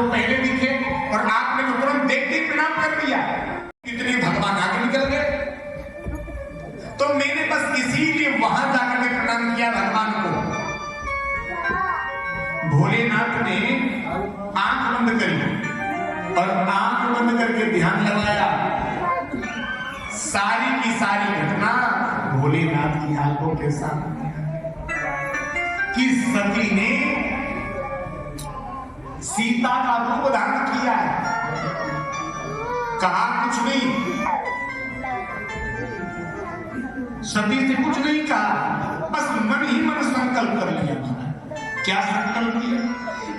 आपको पहले दिखे और आपने तो तुरंत देखते ही प्रणाम कर दिया, कितने भगवान आगे निकल गए। तो मैंने बस इसीलिए वहां जाकर के प्रणाम किया भगवान को। भोलेनाथ ने आंख बंद करी और आंख बंद करके ध्यान लगाया। सारी की सारी घटना भोलेनाथ की आंखों के सामने कि सती ने सीता का रूप धारण किया है। कहा कुछ नहीं, सती से कुछ नहीं कहा, बस मन ही मन संकल्प कर लिया। क्या संकल्प किया?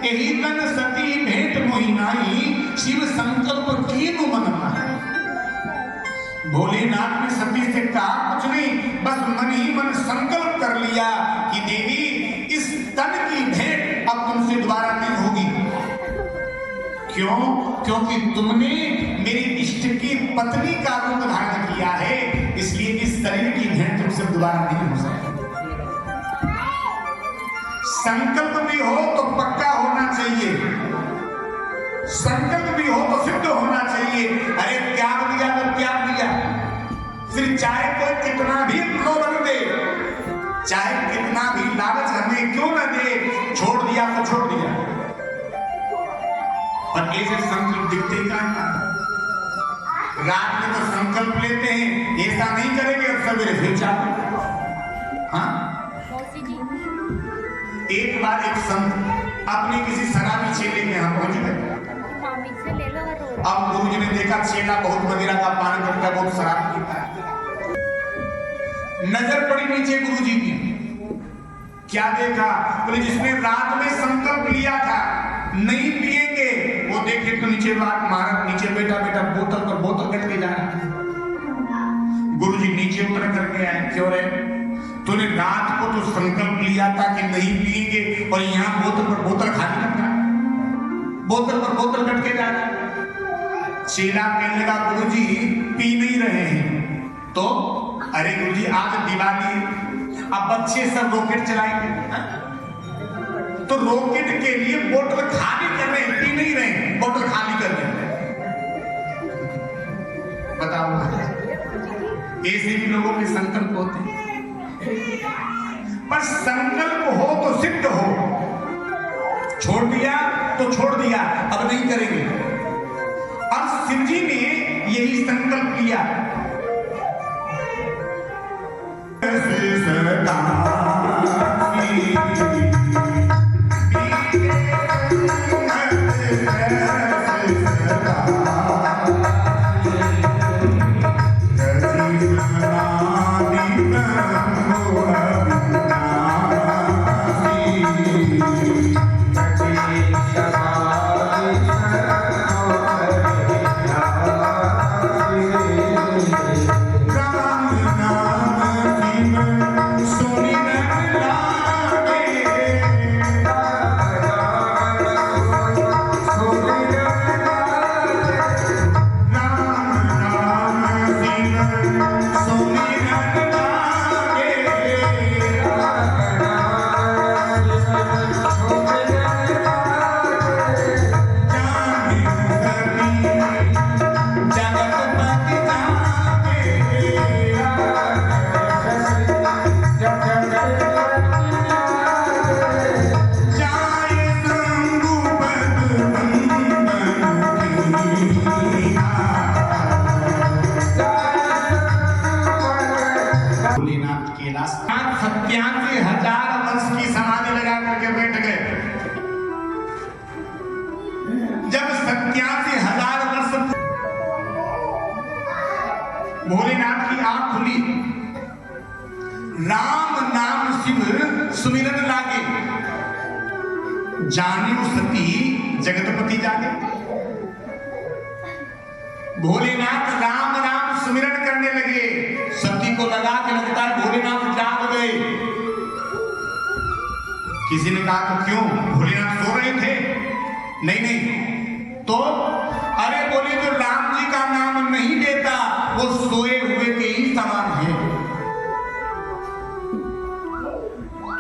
यही तन सती भेंट मोहि नाहि, शिव संकल्प कीनु मन माहि। भोलेनाथ ने सती से कहा कुछ नहीं, बस मन ही मन संकल्प कर लिया कि देवी इस तन की भेंट अब तुमसे दोबारा नहीं होगी। क्यों? क्योंकि तुमने मेरी इष्ट की पत्नी का रूप धारण किया है, इसलिए इस शरीर की भेंट तुमसे दोबारा नहीं हो सकती। संकल्प भी हो तो पक्का होना चाहिए, संकल्प भी हो तो सिद्ध होना चाहिए। अरे त्याग दिया तो त्याग दिया, फिर चाहे कोई कितना भी प्रलोभन दे, चाहे कितना भी लालच हमें क्यों न दे, छोड़ दिया तो छोड़ दिया। पर ऐसे संकल्प दिखते ही कहां? रात में तो संकल्प लेते हैं, ऐसा नहीं करेंगे और सवेरे फिर चाहते। हाँ, एक बार एक संत अपने किसी शराबी चेले के यहाँ पहुंच गए। अब गुरुजी ने देखा चेला बहुत मदिरा का पान करता है, बहुत शराब पीता है। नजर पड़ी नीचे गुरुजी की, क्या देखा? बोले जिसने रात में संकल्प लिया था नहीं पिएंगे, वो देखे तो नीचे बात महाराज नीचे बैठा बैठा बोतल पर बोतल कट के जा रहा। गुरुजी नीचे उतर करके आए, क्यों रे? तूने रात को तो संकल्प लिया था कि नहीं पिएंगे और यहाँ बोतल पर बोतल खाली रख रहा, बोतल पर बोतल कट के जा रहा। चेला कहने लगा गुरुजी पी नहीं रहे हैं तो? अरे गुरुजी आज दिवाली, अब बच्चे सब रॉकेट चलाएंगे, तो रॉकेट के लिए बोतल खाली कर रहे हैं, पी नहीं रहे हैं, बोतल खाली कर रहे हैं। बताओ, ऐसे भी लोगों के संकल्प होते हैं। पर संकल्प हो तो सिद्ध हो, छोड़ दिया तो छोड़ दिया, अब नहीं करेंगे। अब शिव जी ने यही संकल्प लिया। भोलेनाथ की आंख खुली, राम नाम शिव सुमिरन लागे, जानियो सती जगतपति जागे। भोलेनाथ राम नाम सुमिरन करने लगे, सती को लगा कि लगता है भोलेनाथ जाग गए। किसी ने कहा तो क्यों, भोलेनाथ सो रहे थे? नहीं नहीं, तो अरे बोले जो राम जी का नाम नहीं लेता वो सोए हुए के ही समान है।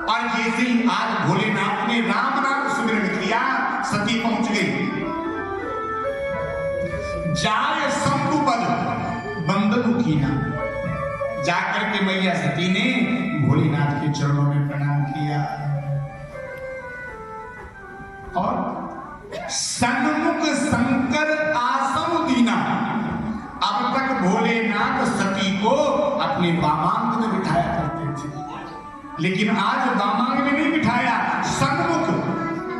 और जैसे ही आज भोलेनाथ ने राम नाम सुमिरन किया, सती पहुंच गई। जाय शंभुपद बंदनु कीना। जाकर के मैया सती ने भोलेनाथ के चरणों में प्रणाम किया और सन्मुख शंकर आसन दीना। अब तक भोलेनाथ सती को अपने वामांग में बिठाया करते थे, लेकिन आज वामांग में नहीं बिठाया, सन्मुख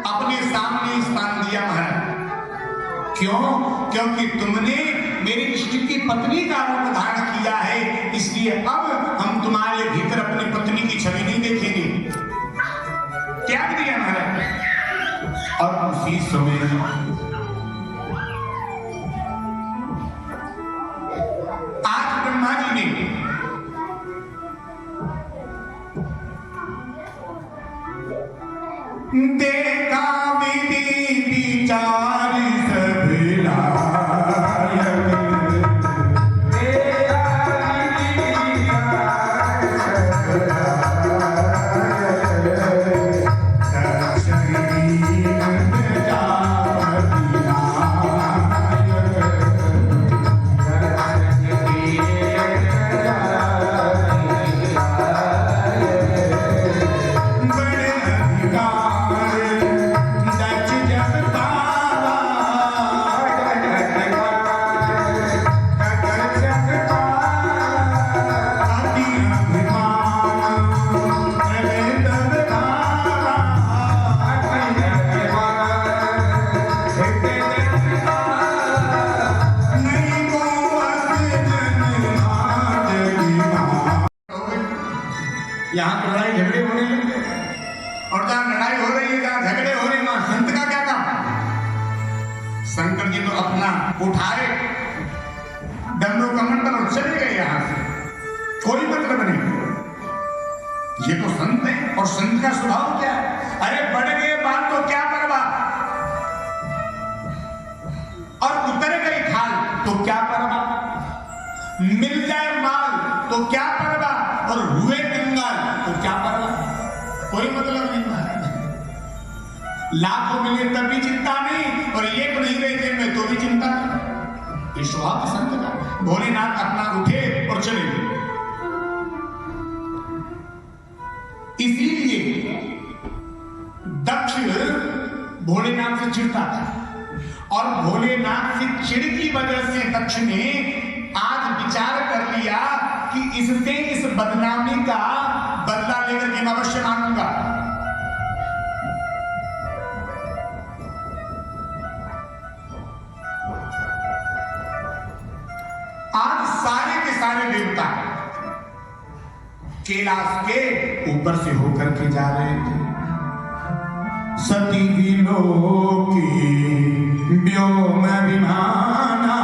अपने सामने स्थान दिया महाराज। क्यों? क्योंकि तुमने मेरे इष्ट की पत्नी का रूप धारण किया है, इसलिए अब हम तुम्हारे भीतर अपनी पत्नी की छवि नहीं देखेंगे। त्याग दिया महाराज। और उसी समय आज ब्रह्मा जी ने देखा विधि विचार सबला यहाँ तो लड़ाई झगड़े होने लगे, और जहाँ लड़ाई हो रही है, जहाँ झगड़े हो रहे हैं, वहां संत का क्या काम? शंकर जी तो अपना उठाए दंडों का मंडल और चले गए यहाँ से, कोई मतलब नहीं। ये तो संत है, और संत का स्वभाव क्या है? अरे बढ़ गए बात तो क्या परवाह, और उतर गई खाल तो क्या परवाह, मिल जाए माल तो क्या परवाह, और हुए कंगाल तो क्या परवाह, कोई मतलब नहीं। लाखों मिले तब भी चिंता नहीं, और एक नहीं रहे जेब में तो भी चिंता नहीं। ये स्वभाव संत का। भोलेनाथ अपना उठे और चले गए। इसीलिए दक्ष भोलेनाथ से चिढ़ता था, और भोलेनाथ से चिढ़ की वजह से दक्ष ने आज विचार कर लिया कि इससे इस बदनामी का बदला लेकर के मैं अवश्य मानूंगा। आज सारे के सारे देवता कैलाश के ऊपर से होकर के जा रहे थे। सती विलोकी व्योम विमाना,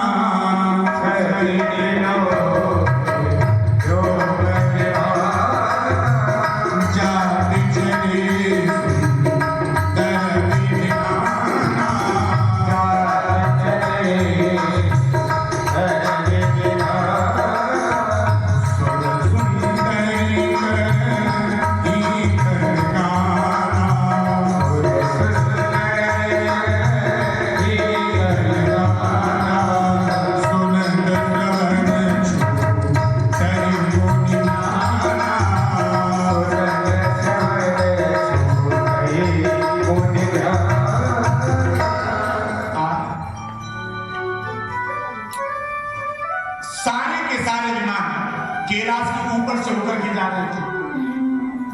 कैलाश के ऊपर से होकर के जा रहे थे।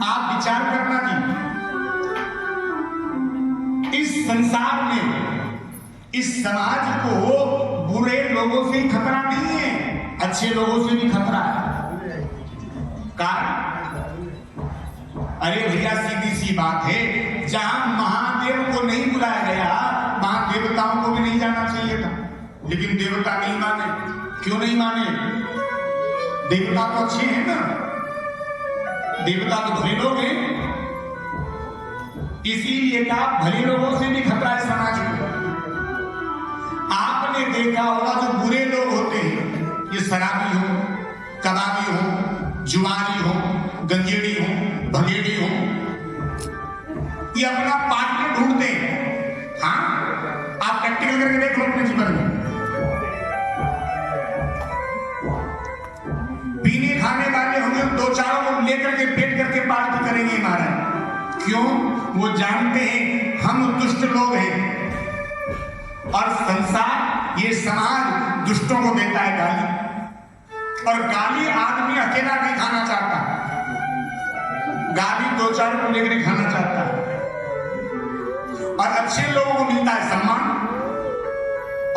आप विचार करना कि इस संसार में, इस समाज को बुरे लोगों से खतरा नहीं है, अच्छे लोगों से भी खतरा है। कारण अरे भैया सीधी सी बात है, जहां महादेव को नहीं बुलाया गया वहां देवताओं को भी नहीं जाना चाहिए था, लेकिन देवता नहीं माने। क्यों नहीं माने? देवता तो अच्छे हैं ना, देवता तो भले लोग हैं, इसीलिए कहा भले लोगों से भी खतरा है समाज को। आपने देखा होगा जो बुरे लोग होते हैं, ये शराबी हो, कबाबी हो, जुआरी हो, गंजेड़ी हो, भगेड़ी हो, ये अपना पार्टनर ढूंढते हैं। हाँ, आप प्रैक्टिकल करके देख लो अपने जीवन में। वो जानते हैं हम दुष्ट लोग हैं और संसार, ये समाज दुष्टों को देता है गाली। और गाली आदमी अकेला नहीं खाना चाहता, गाली 2-4 को लेकर खाना चाहता है। और अच्छे लोगों को मिलता है सम्मान,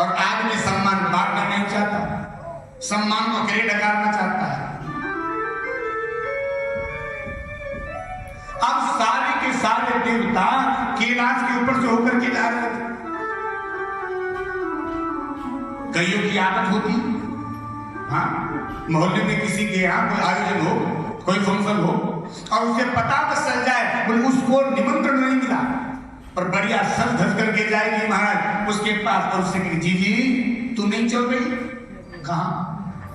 और आदमी सम्मान बांटना नहीं चाहता, सम्मान को गले डकारना चाहता है। अब सारे के सारे देवता कैलाश के ऊपर से होकर के जा रहे थे। कईयों की आदत होती, हाँ, मोहल्ले में किसी के यहाँ कोई आयोजन हो, कोई फंक्शन हो, और उसे पता बस चल जाए बोले उसको निमंत्रण नहीं मिला, और बढ़िया सज धज करके जाएगी महाराज उसके पास, और उससे कहे, जी तू नहीं चल रही? कहाँ?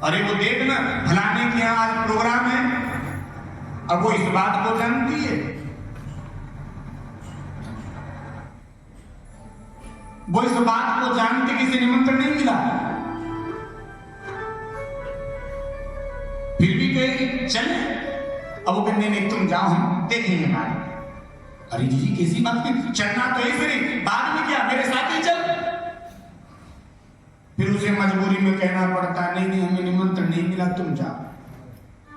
अरे वो देख ना फलाने के यहाँ आज प्रोग्राम है। अब वो इस बात को जानती है, वो इस बात को जानती कि इसे निमंत्रण नहीं मिला, फिर भी कहे चले। अब वो कहने नहीं तुम जाओ हम देखेंगे हमारे। अरे जी कैसी बात है, चलना तो ऐसे नहीं, बाद में क्या मेरे साथ ही चल। फिर उसे मजबूरी में कहना पड़ता नहीं नहीं हमें निमंत्रण नहीं मिला तुम जाओ।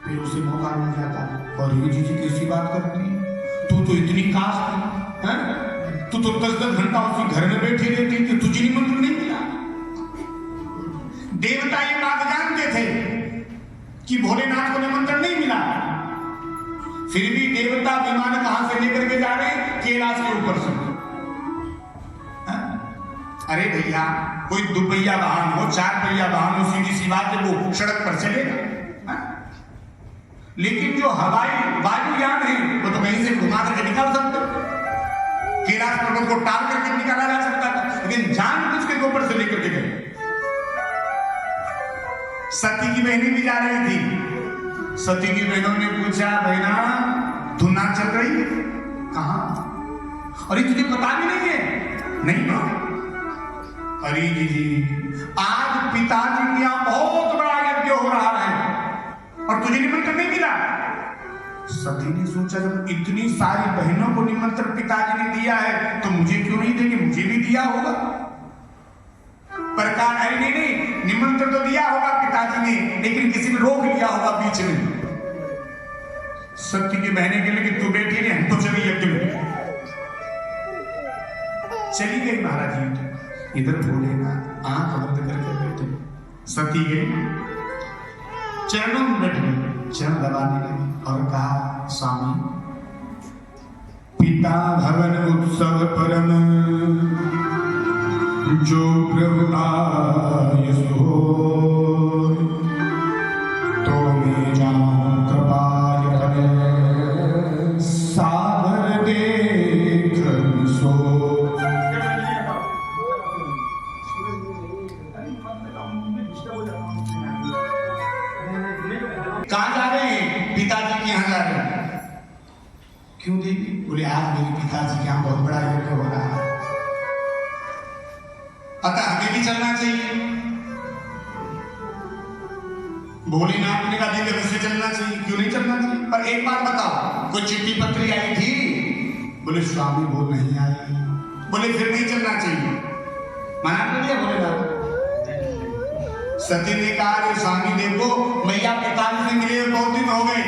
फिर उसे मौका मिल जाता, और ये जी कैसी बात करती, तू तो इतनी काश है, तू तो 10-10 घंटा उसी घर में बैठी रहती कि तुझे निमंत्रण नहीं मिला। देवता ये बात जानते थे कि भोलेनाथ को निमंत्रण नहीं मिला, फिर भी देवता विमान कहां से लेकर के जा रहे हैं? कैलाश के ऊपर से। अरे भैया कोई 2 पहिया वाहन हो, 4 पहिया वाहन हो, सीधी सी बात है वो सड़क पर चलेगा, लेकिन जो हवाई वायुयान है वो तो कहीं से घुमा करके निकाल सकते, कैलाश पर्वत को टाल करके निकाला जा सकता था, लेकिन जानबूझ के ऊपर से लेकर के गए। सती की बहनें भी जा रही थी, सती की बहनों ने पूछा बहना तू ना चल रही है? कहां? अरे तुझे पता भी नहीं है? नहीं ना। अरे जी आज पिताजी के यहाँ बहुत बड़ा यज्ञ हो रहा है और तुझे निमंत्रण नहीं मिला। सती ने सोचा जब इतनी सारी बहनों को निमंत्रण पिताजी ने दिया है तो मुझे क्यों नहीं देंगे, मुझे भी दिया होगा। पर कहा नहीं नहीं निमंत्रण तो दिया होगा पिताजी ने, लेकिन किसी ने रोक लिया होगा बीच में। सती की बहने के लिए कि तू बेटी ने हम तो चली यज्ञ में, चली गई महाराज जी। तो इधर भोलेनाथ आंख बंद करके बैठे, सती गई चरणों में बैठे, चरण दबाने लगी और कहा स्वामी पिता भवन उत्सव परम जो प्रभु आय सो तो मैं जाऊं कृपाल कर सागर देख सो। कहां जा रहे हैं? पिताजी के यहाँ जा रहे हैं। क्यों देवी? बोले आज मेरे पिताजी के यहाँ बहुत बड़ा यज्ञ हो रहा है, अतः हमें भी चलना चाहिए। भोलेनाथ ने कहा ठीक है वैसे चलना चाहिए, क्यों नहीं चलना चाहिए? पर एक बात बताओ कोई चिट्ठी पत्री आई थी? बोले स्वामी वो नहीं आई। बोले फिर नहीं चलना चाहिए, मना कर दिया भोलेनाथ। सती ने कहा स्वामी देखो मैया पिताजी से मिले 2 दिन हो गए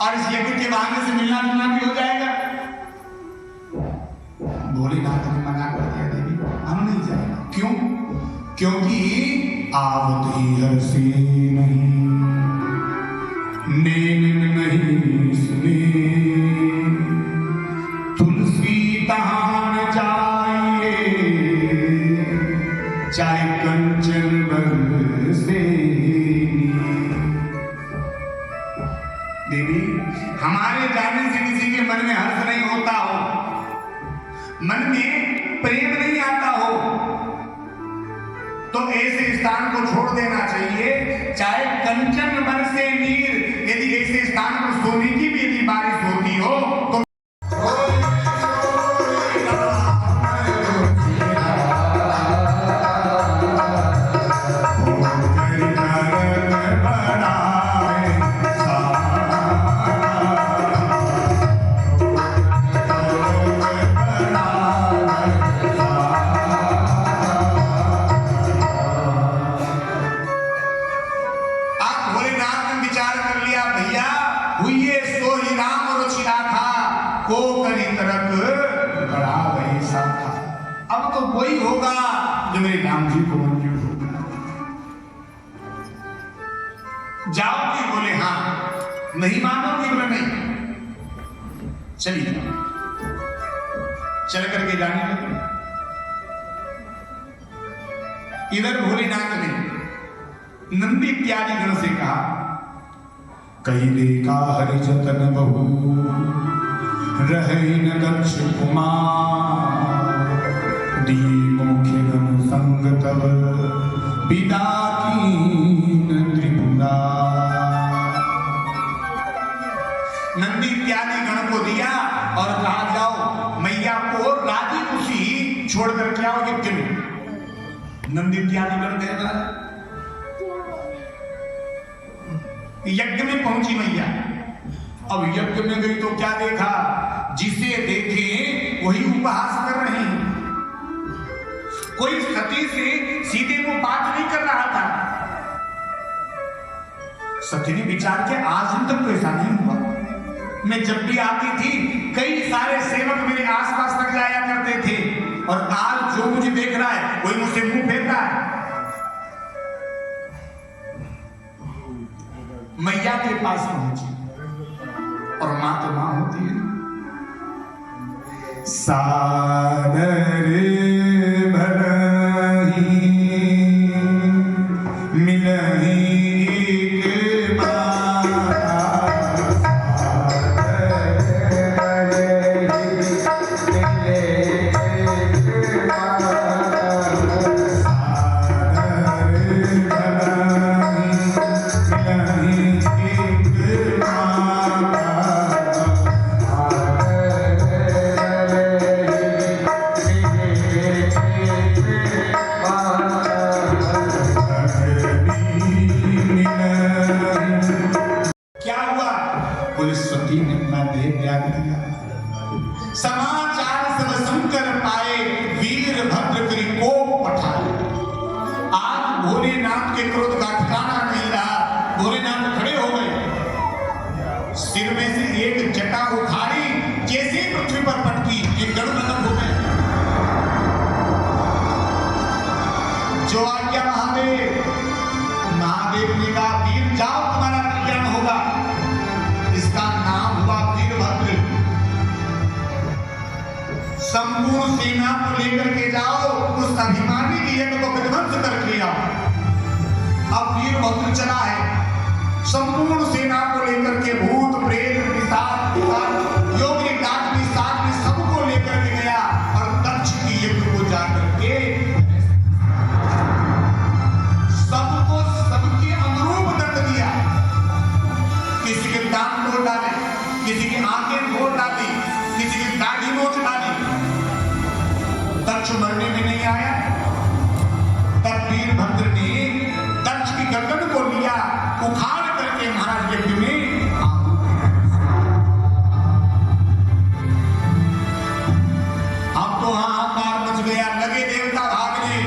और इस यज्ञ के बहाने से मिलना जुलना भी हो जाएगा। भोलेनाथ ने मना कर दिया देवी हम नहीं जाएंगे। क्यों? क्योंकि आवत ही हर से नहीं नैन नहीं सुने तुलसी तहां न जाइए चाहे कंचन बरसे। देवी हमारे जाने से किसी के मन में हर्ष नहीं होता हो, मन में प्रेम नहीं आता हो तो ऐसे स्थान को छोड़ देना चाहिए। चाहे कंचन बरसे नीर, यदि ऐसे स्थान पर सोने की भी यदि बारिश होती हो तो अब तो वही होगा जो मेरे राम जी को मंजूर होगा। जाओगे? बोले हाँ। नहीं मानोगे? बोले नहीं। चलिए जाओ। चल करके जाने लगे। इधर भोलेनाथ ने नंदी इत्यादि गण से कहा, कैले का हरि जतन बहु रहे न दक्ष कुमार, दी मुख्य गण संग तब विदा कीन त्रिपुरा। नंदी इत्यादि गण को दिया और कहा जाओ मैया को राजी खुशी छोड़ करके आओ यज्ञ में। नंदी इत्यादि गण गए, यज्ञ में पहुंची मैया। अब यज्ञ में गई तो क्या देखा? जिसे देखे वही उपहास कर रहे हैं। कोई सती से सीधे को बात नहीं कर रहा था। सती ने विचार किया आज तक तो ऐसा नहीं हुआ। मैं जब भी आती थी कई सारे सेवक मेरे आसपास तक जाया करते थे, और आज जो मुझे देख रहा है वही मुझसे मुंह फेर रहा है। मैया के पास पहुंची, और मां तो मां होती है। सादर भरही मिलही समाचार सब सुनकर पाए वीर भद्र की कोप पठाए। आज भोलेनाथ के क्रोध का ठिकाना नहीं रहा। भोलेनाथ खड़े हो गए, सिर में से एक जटा उखाड़ी, जैसे पृथ्वी पर पटकी एक गणगण हो गए। जो आज्ञा महादेव। महादेव ने कहा वीर जाओ तुम्हारा कल्याण होगा। इसका नाम हुआ वीरभद्र। संपूर्ण सेना को लेकर के जाओ, उस अभिमानी की यज्ञ को विध्वंस करके आओ। अब वीरभद्र चला है, संपूर्ण सेना को लेकर के भूत प्रेत पिशाच योगी डाकनी साधनी सबको लेकर के गया, और दक्ष की यज्ञ को जाकर के सबको सबके अनुरूप दंड दिया। किसी के दांत तोड़ डाले, किसी की आंखें तोड़ डाली, किसी की दाढ़ी नोच डाली। दक्ष मरने में नहीं आया। तब वीरभद्र ने दक्ष की गर्दन को लिया, उखाड़ करके महाराज यज्ञ में अब तो हाहाकार मच गया। लगे देवता भागने।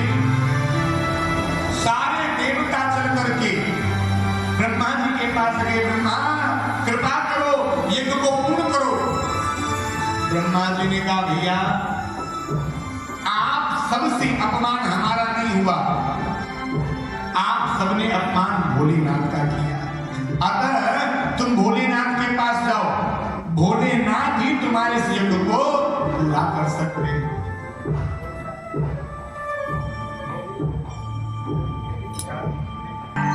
सारे देवता चल करके ब्रह्मा जी के पास गए। ब्रह्मा कृपा करो, यज्ञ को पूर्ण करो। ब्रह्मा जी ने कहा भैया आप सबसे अपमान हमारा नहीं हुआ, आप सबने अपमान भोलेनाथ का किया। अगर तुम भोलेनाथ के पास जाओ, भोलेनाथ ही तुम्हारे इस यज्ञ को पूरा कर सकते हैं।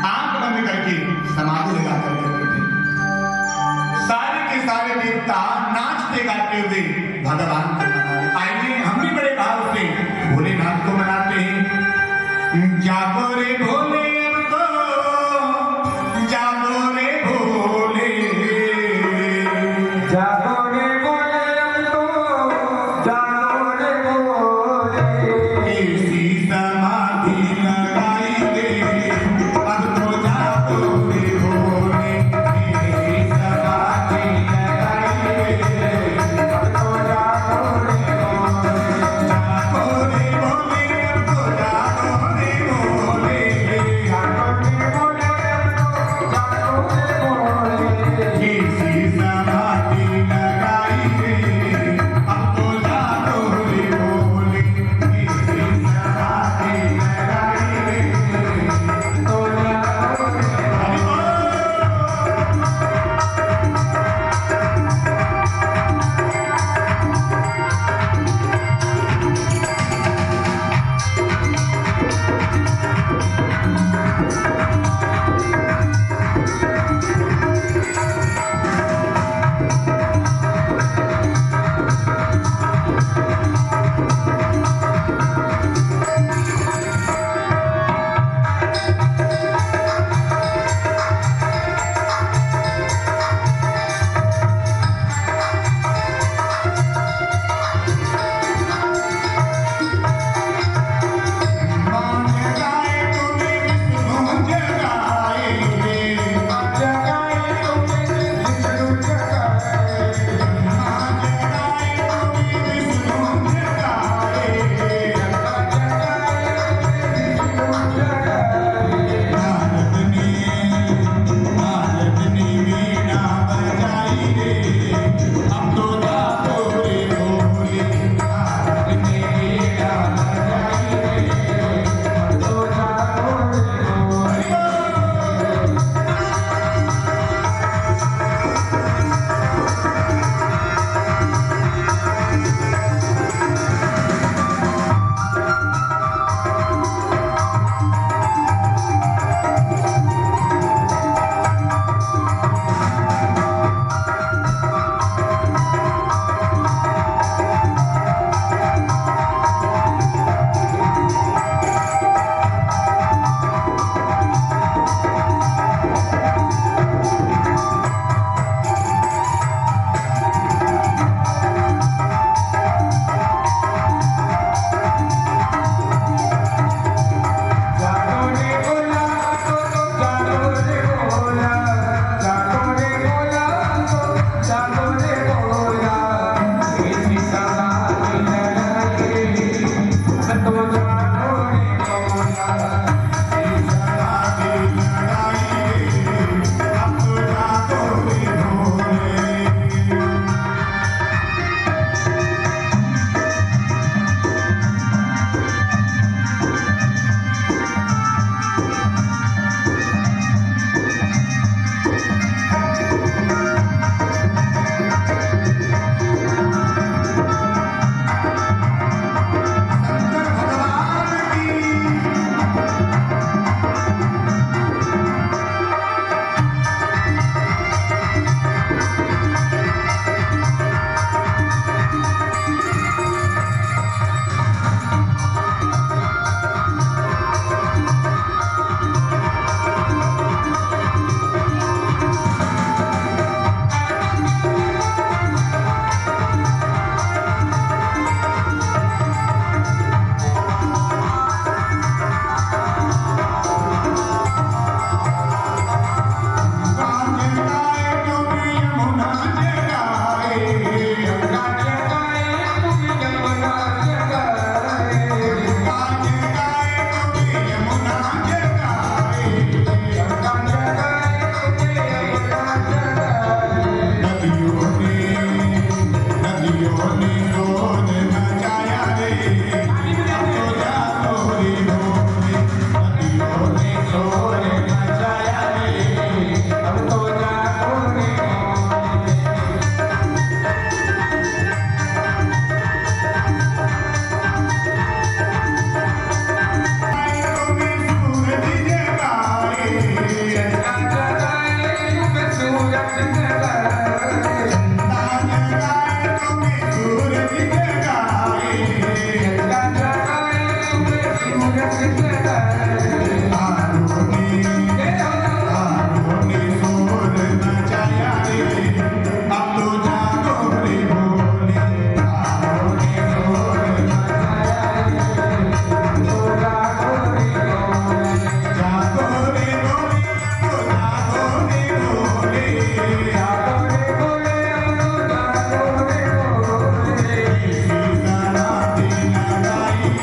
आंख बंद करके समाधि लगा करके बैठे। सारे के सारे देवता नाचते गाते हुए भगवान को मनाते। आइए हम भी बड़े भाव से भोलेनाथ को मनाते हैं। जागो रे भोले अब तो, जागो रे भोले, जागो रे भोले अब तो, जागो रे भोले। ऐसी समाधि लगाई दे, अब तो जागो रे भोले। ऐसी समाधि लगाई दे, अब तो जागो रे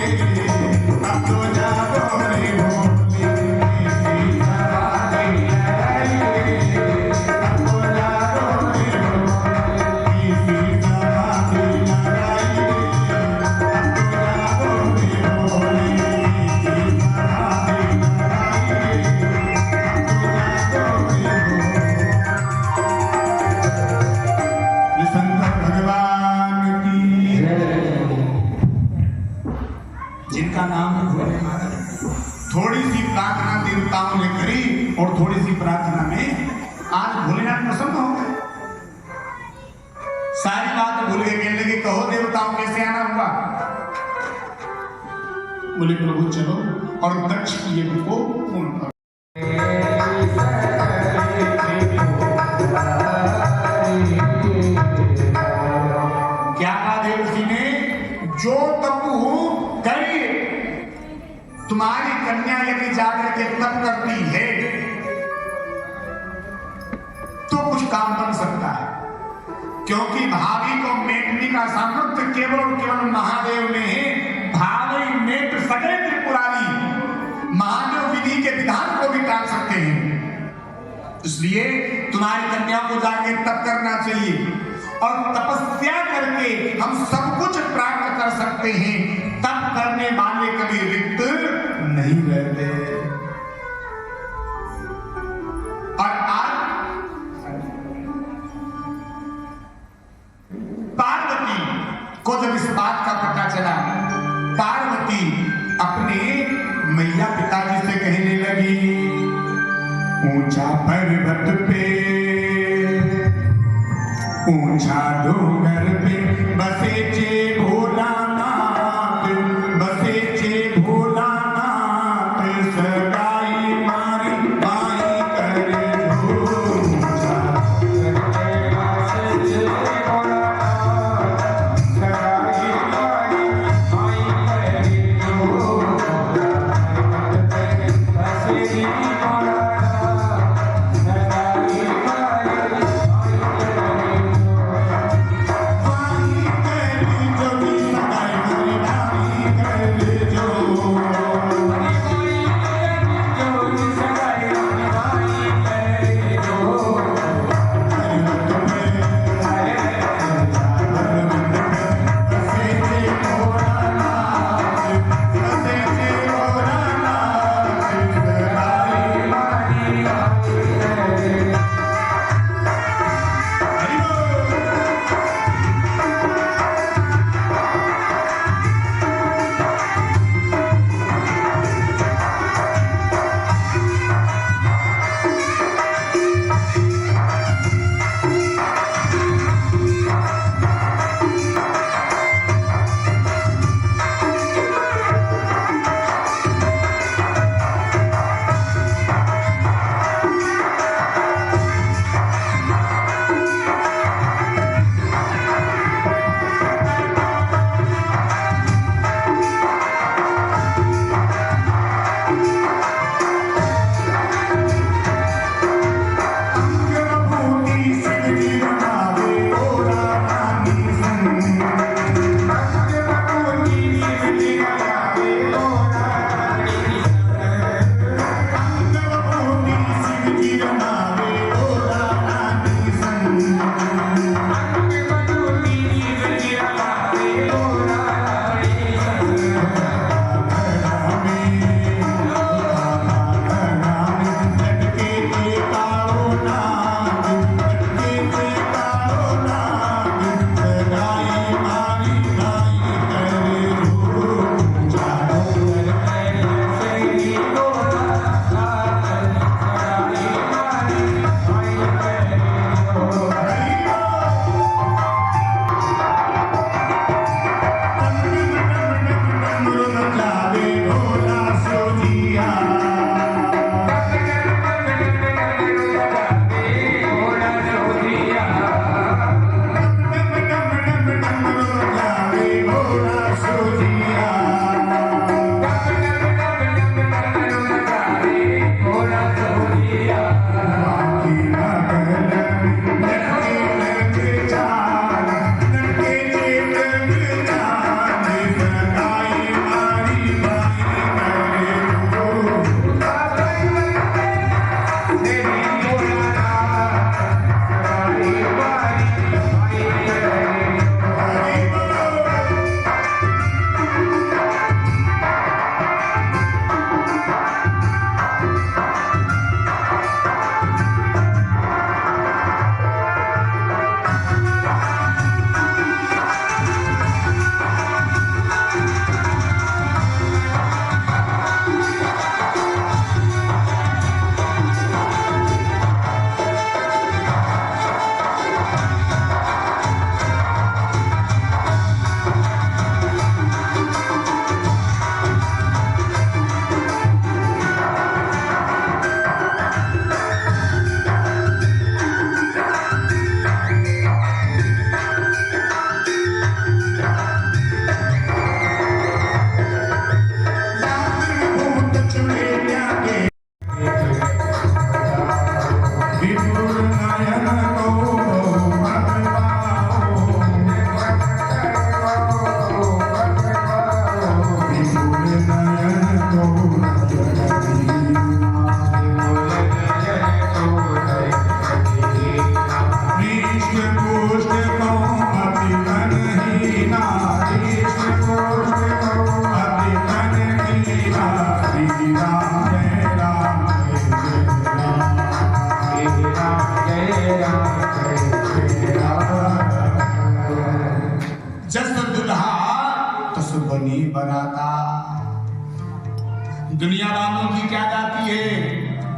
अब तो जागो रे भोले, समाधि लगाइए। अब तो जागो रे भोले, समाधि लगाइए। अब तो जागो रे भोले, समाधि लगाइए। शंकर भगवान की जिनका नाम है भोले महाराज। थोड़ी सी प्रार्थना देवताओं ने करी और थोड़ी सी प्रार्थना में आज भोलेनाथ प्रसन्न हो गए। सारी बात भूल गए, कहने लगे कहो देवताओं कैसे आना हुआ। बोले प्रभु चलो और दक्ष की यज्ञ को पूर्ण करो। क्या कहा देवसी ने, जो तपु करे तुम्हारी कन्या यदि जाकर के तप करती है तो कुछ काम बन सकता है, क्योंकि भावी को मेटने का सामर्थ्य केवल और केवल महादेव में है। भावी मेट सके त्रिपुरारी, महादेव विधि के विधान को भी टाल सकते हैं। इसलिए तुम्हारी कन्या को जाके तप करना चाहिए और तपस्या करके हम सब कुछ प्राप्त कर सकते हैं। तप करने वाले कभी रिक्त नहीं रहते। और आज पार्वती को जब इस बात का पता चला, पार्वती अपने मैया पिताजी से कहने लगी, ऊंचा पर्वत पे ऊंचा डोंगर पे बसे चे भोलानाथ, बसे चे भोलानाथ, सगाई मारी माई करे ऊंचा। श्री राम जय राम जय राम जय राम जस दुल्हा तस बनी बराता। दुनिया वालों की क्या जाती है?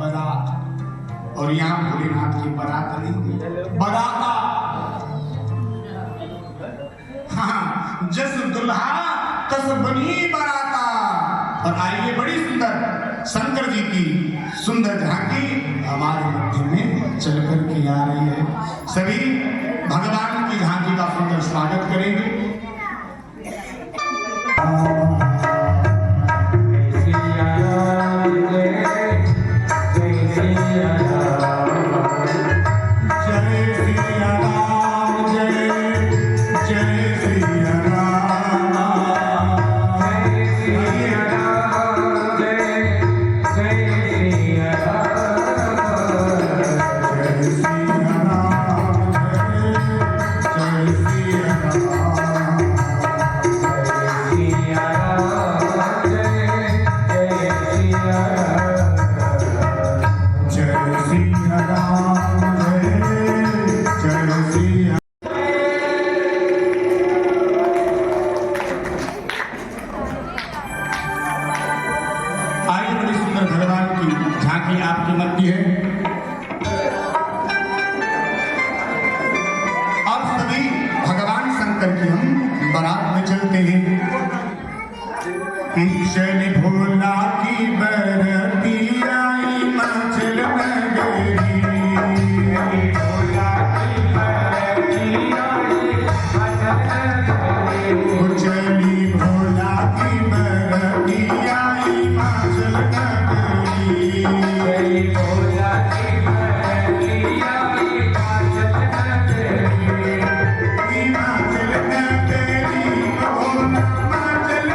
बारात। और यहाँ भोलेनाथ की बारात नहीं, बराता। हाँ, जस दुल्हा तस बनी बराता। और आइए बड़ी सुंदर शंकर जी की सुंदर झांकी हमारे मध्य में चल कर के आ रही है। सभी भगवान की झांकी का सुंदर स्वागत करेंगे। आपके मध्य है। अब सभी भगवान शंकर की हम बारात में चलते हैं। शनि भोला की बरती आई मंचल नगरी। भोला की बरती आई चली भोला की बरती आई मंचल नगरी। भोला की बरती आई मंचल नगरी। मंचल नगरी भोला मंचल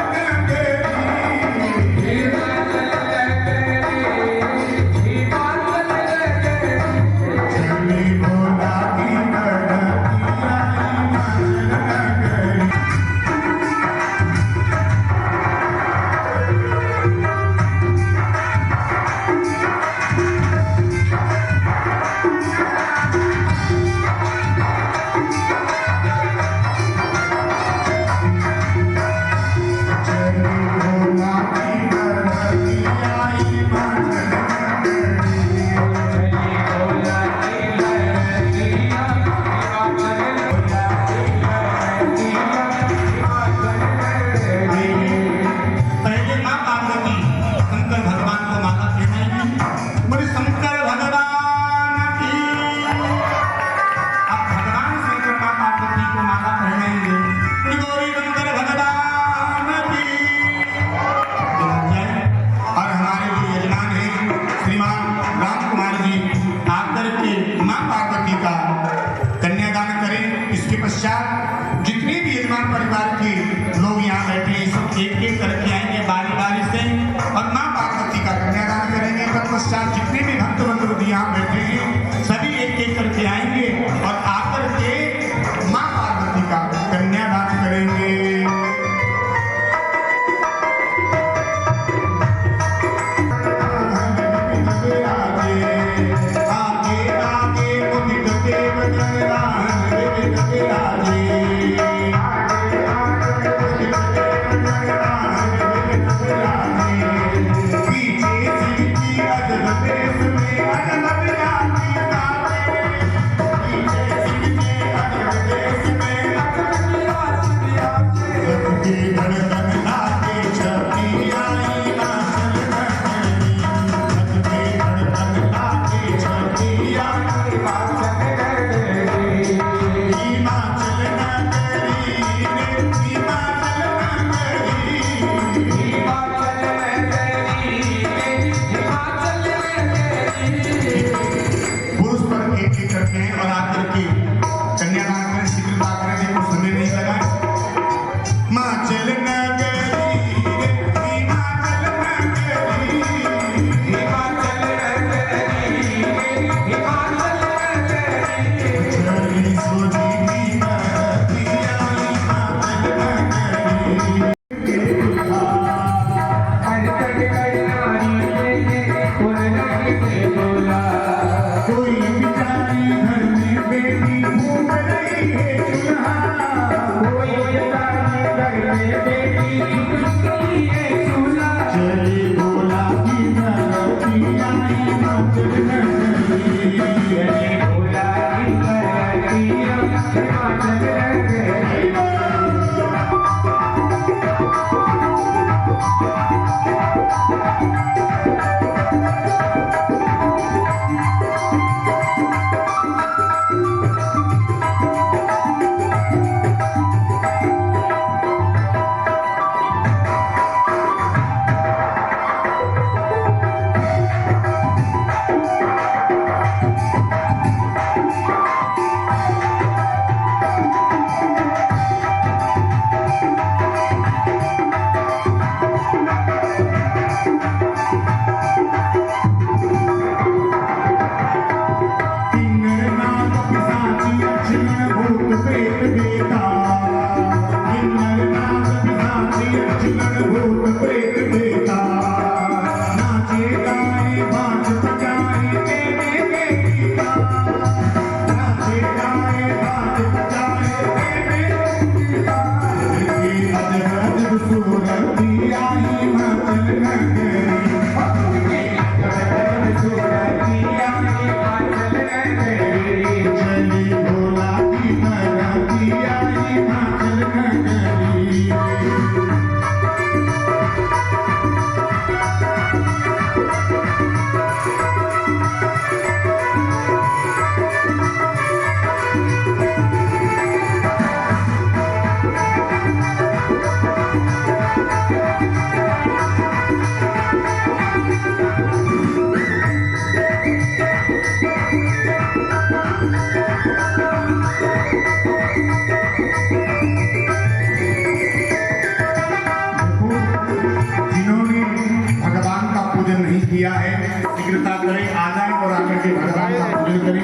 किया है, शीघ्रता करें, आ जाए और आकर के भगवान का पूजन करें।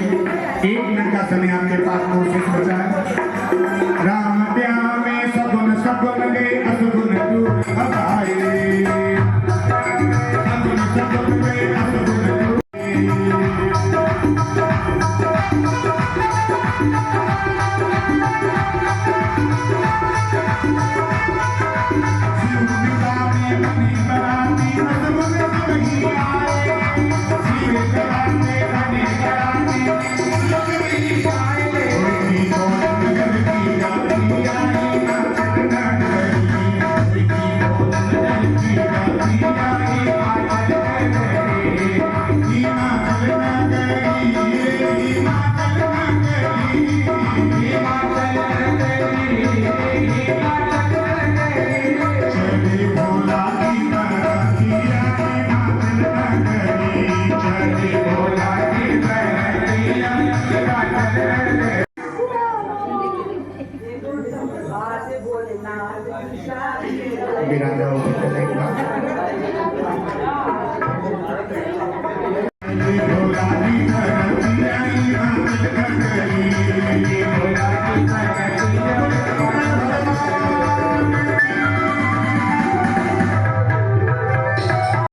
1 मिनट का समय आपके पास कोशिश बचा है। राम प्यार में सगुन सगुन गए असगुन दूर भगाए, सगुन सगुन गए असगुन दूर। भोला